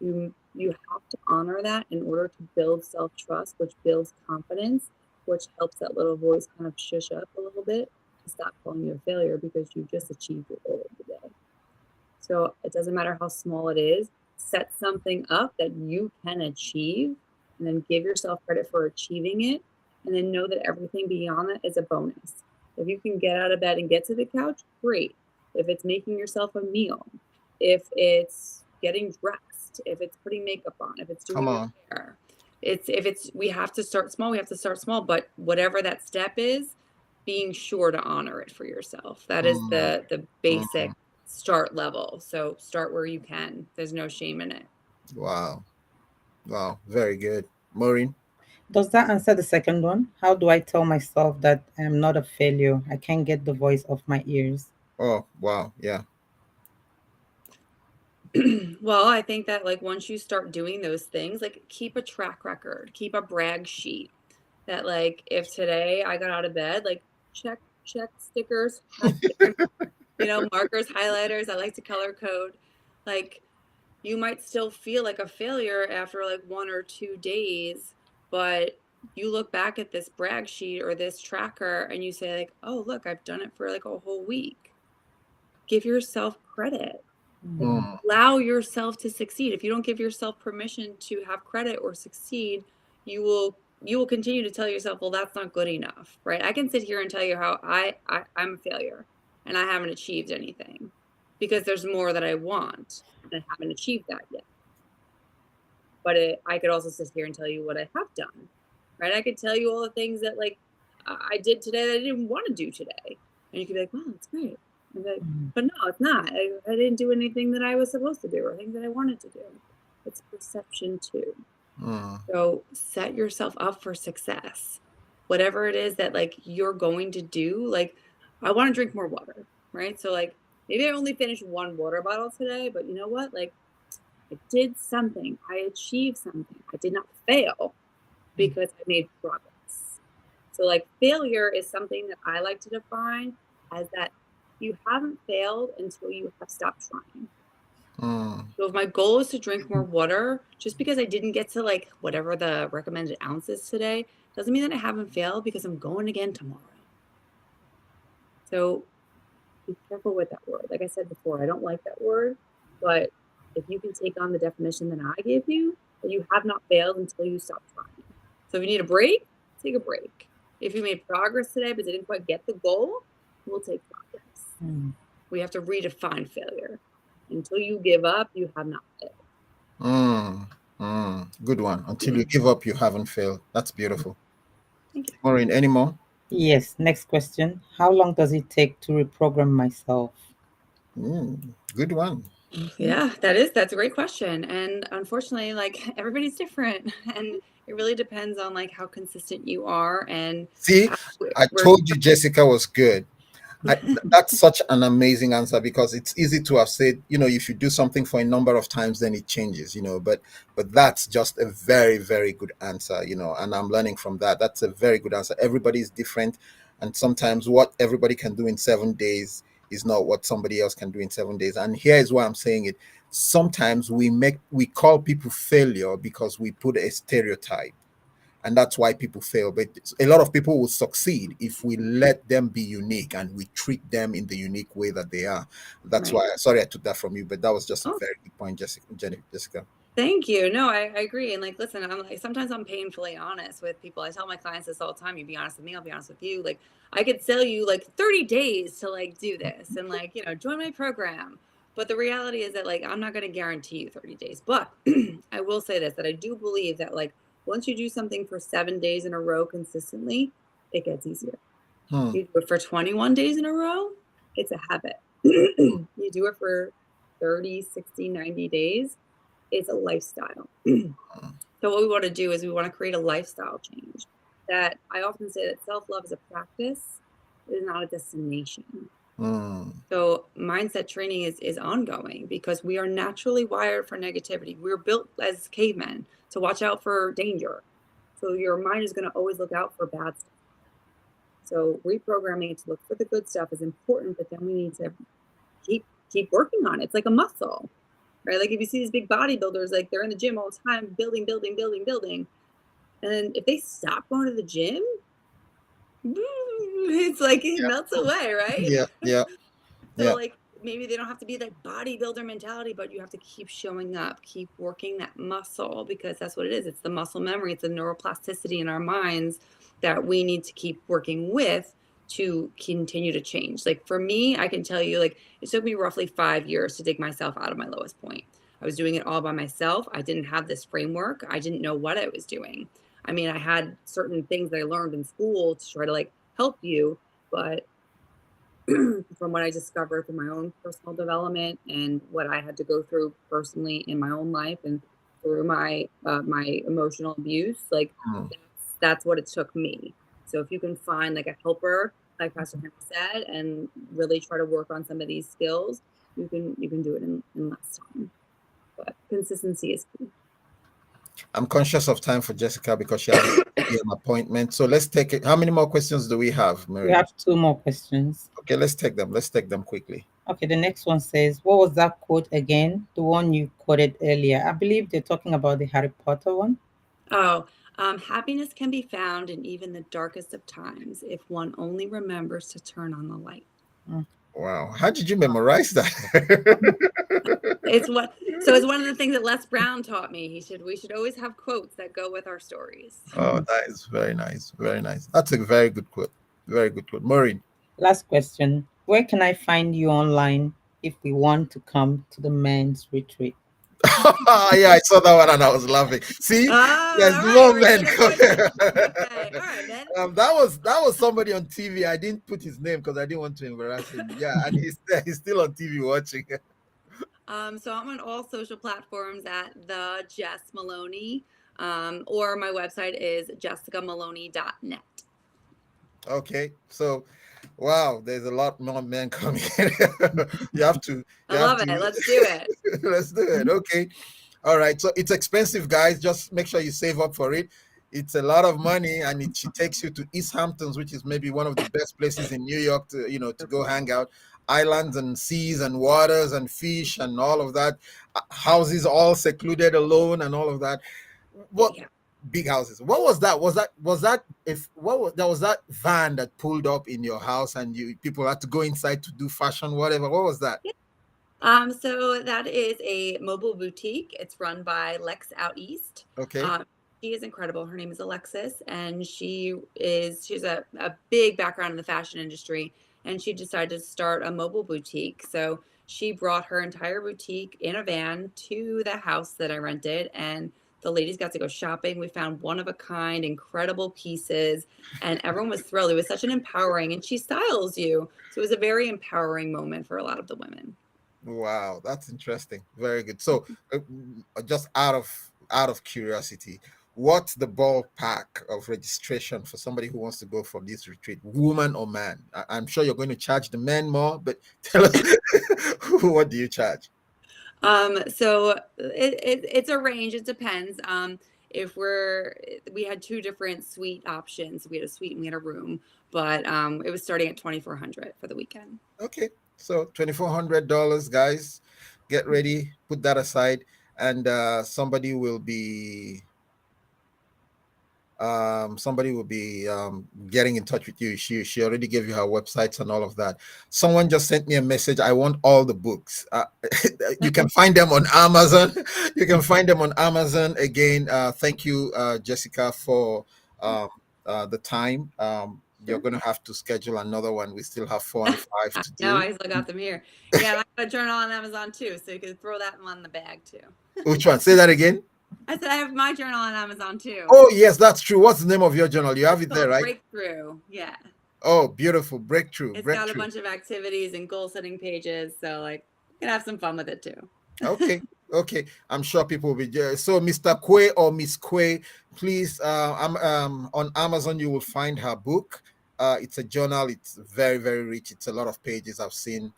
you have to honor that in order to build self-trust, which builds confidence, which helps that little voice kind of shush up a little bit to stop calling you a failure because you just achieved your goal of the day. So it doesn't matter how small it is, set something up that you can achieve and then give yourself credit for achieving it. And then know that everything beyond that is a bonus. If you can get out of bed and get to the couch, great. If it's making yourself a meal, if it's getting dressed, if it's putting makeup on, if it's doing Come your on. hair, we have to start small, but whatever that step is, being sure to honor it for yourself. That is Mm, the basic start level. So start where you can. There's no shame in it. wow. Wow. Very good. Maureen. Does that answer the second one? How do I tell myself that I am not a failure? I can't get the voice of my ears. Oh, wow. Yeah. Well, I think that like once you start doing those things, like keep a track record, keep a brag sheet that like if today I got out of bed, like check check stickers, markers, highlighters. I like to color code. Like, you might still feel like a failure after like 1 or 2 days, but you look back at this brag sheet or this tracker and you say like, oh, look, I've done it for like a whole week. Give yourself credit. Allow yourself to succeed. If you don't give yourself permission to have credit or succeed, you will continue to tell yourself, well, that's not good enough, right? I can sit here and tell you how I'm a failure and I haven't achieved anything because there's more that I want and I haven't achieved that yet. But I could also sit here and tell you what I have done, right? I could tell you all the things that like I did today that I didn't want to do today. And you could be like, wow, that's great. Like, but no, it's not. I didn't do anything that I was supposed to do or things that I wanted to do. It's perception too. So set yourself up for success. Whatever it is that like you're going to do, like I want to drink more water, right? So like maybe I only finished 1 water bottle today, but you know what? Like I did something. I achieved something. I did not fail because I made progress. So like failure is something that I like to define as that you haven't failed until you have stopped trying. So if my goal is to drink more water, just because I didn't get to like whatever the recommended ounce is today, doesn't mean that I haven't failed because I'm going again tomorrow. So be careful with that word. Like I said before, I don't like that word, but if you can take on the definition that I gave you, then you have not failed until you stop trying. So if you need a break, take a break. If you made progress today but didn't quite get the goal, we'll take progress. We have to redefine failure. Until you give up, you have not failed. Good one. Until you give up, you haven't failed. That's beautiful. Thank you. Maureen, any more? Yes, next question. How long does it take to reprogram myself? Good one. Yeah, that's a great question. And unfortunately, like everybody's different. And it really depends on like how consistent you are. And see, I told you Jessica was good. That's such an amazing answer because it's easy to have said, if you do something for a number of times, then it changes, but that's just a very, very good answer, and I'm learning from that. That's a very good answer. Everybody is different. And sometimes what everybody can do in 7 days is not what somebody else can do in 7 days. And here is why I'm saying it. Sometimes we call people failure because we put a stereotype. And that's why people fail. But a lot of people will succeed if we let them be unique and we treat them in the unique way that they are. That's why, sorry I took that from you, but that was just a very good point, Jessica. Thank you. No, I agree. And like, listen, I'm like, sometimes I'm painfully honest with people. I tell my clients this all the time. You be honest with me, I'll be honest with you. Like I could sell you like 30 days to like do this and like, join my program. But the reality is that like, I'm not going to guarantee you 30 days, but I will say this, that I do believe that like, once you do something for 7 days in a row consistently, it gets easier. You do it for 21 days in a row, it's a habit. You do it for 30, 60, 90 days, it's a lifestyle. So what we want to do is we want to create a lifestyle change. That I often say that self-love is a practice, it is not a destination. So mindset training is ongoing because we are naturally wired for negativity. We're built as cavemen to watch out for danger. So your mind is going to always look out for bad stuff. So reprogramming it to look for the good stuff is important, but then we need to keep working on it. It's like a muscle, right? Like if you see these big bodybuilders, like they're in the gym all the time, building. And then if they stop going to the gym, it's like it melts away, right? Yeah. So like maybe they don't have to be that bodybuilder mentality, but you have to keep showing up, keep working that muscle because that's what it is. It's the muscle memory. It's the neuroplasticity in our minds that we need to keep working with to continue to change. Like for me, I can tell you, like it took me roughly 5 years to dig myself out of my lowest point. I was doing it all by myself. I didn't have this framework. I didn't know what I was doing. I mean, I had certain things that I learned in school to try to like help you, but from what I discovered through my own personal development and what I had to go through personally in my own life and through my my emotional abuse, like that's what it took me. So if you can find like a helper, like Pastor Henry said, and really try to work on some of these skills, you can do it in less time. But consistency is key. I'm conscious of time for Jessica because she has an appointment. So let's take it. How many more questions do we have, We Mary? have two more questions. Okay, let's take them. Let's take them quickly. Okay, the next one says, what was that quote again? The one you quoted earlier. I believe they're talking about the Harry Potter one. Oh, happiness can be found in even the darkest of times if one only remembers to turn on the light. Wow. How did you memorize that? It's one of the things that Les Brown taught me. We should always have quotes that go with our stories. Oh, that is very nice. Very nice. That's a very good quote. Very good quote. Maureen. Last question. Where can I find you online if we want to come to the men's retreat? Yeah, I saw that one and I was laughing. See, there's more men coming. Okay, all right, then. That was somebody on TV. I didn't put his name because I didn't want to embarrass him. Yeah, and he's still on TV watching. So I'm on all social platforms at the Jess Moloney, or my website is jessicamoloney.net. Okay, so wow, there's a lot more men coming. You have to. I love it. Let's do it. Let's do it. Okay. All right. So it's expensive, guys. Just make sure you save up for it. It's a lot of money, and she takes you to East Hamptons, which is maybe one of the best places in New York to go hang out. Islands and seas and waters and fish and all of that. Houses all secluded, alone, and all of that. What? Yeah. Big houses. What was that? Was that van that pulled up in your house and people had to go inside to do fashion, whatever? What was that? So that is a mobile boutique. It's run by Lex Out East. Okay. She is incredible. Her name is Alexis, and she's a big background in the fashion industry, and she decided to start a mobile boutique. So she brought her entire boutique in a van to the house that I rented, and the ladies got to go shopping. We found one-of-a-kind, incredible pieces, and everyone was thrilled. It was such an empowering, and she styles you. So it was a very empowering moment for a lot of the women. Wow, that's interesting. Very good. So just out of curiosity, what's the ballpark of registration for somebody who wants to go for this retreat, woman or man? I'm sure you're going to charge the men more, but tell us, what do you charge? So it's a range. It depends. We had two different suite options. We had a suite and we had a room, but it was starting at $2,400 for the weekend. Okay, so $2,400, guys. Get ready, put that aside, and somebody will be getting in touch with you. She already gave you her websites and all of that. Someone just sent me a message. I want all the books. You can find them on Amazon. Again, thank you, Jessica, for the time. You're going to have to schedule another one. We still have 4 and 5 to do. No, I still got them here. Yeah, I got a journal on Amazon too, so you can throw that one in the bag too. Which one? Say that again. I said I have my journal on Amazon too. Oh, yes, that's true. What's the name of your journal? You have it there, right? Breakthrough. Yeah. Oh, beautiful. Breakthrough. It's got a bunch of activities and goal setting pages. So you can have some fun with it too. Okay. I'm sure people will be there. So Mr. Quay or Miss Quay, please, on Amazon, you will find her book. It's a journal. It's very, very rich. It's a lot of pages. I've seen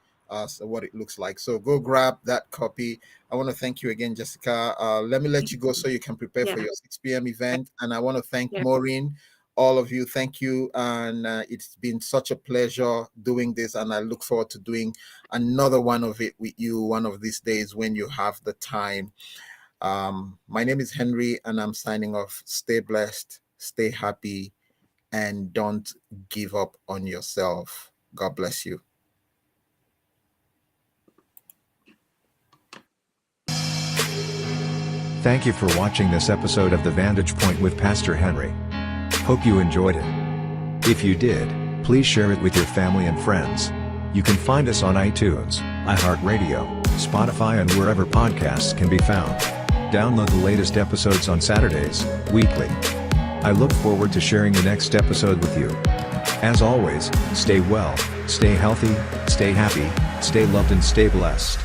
what it looks like. So go grab that copy. I want to thank you again, Jessica. Let me let you go so you can prepare for your 6 p.m. event. And I want to thank Maureen, all of you. Thank you. And it's been such a pleasure doing this. And I look forward to doing another one of it with you one of these days when you have the time. My name is Henry and I'm signing off. Stay blessed, stay happy, and don't give up on yourself. God bless you. Thank you for watching this episode of The Vantage Point with Pastor Henry. Hope you enjoyed it. If you did, please share it with your family and friends. You can find us on iTunes, iHeartRadio, Spotify, and wherever podcasts can be found. Download the latest episodes on Saturdays, weekly. I look forward to sharing the next episode with you. As always, stay well, stay healthy, stay happy, stay loved, and stay blessed.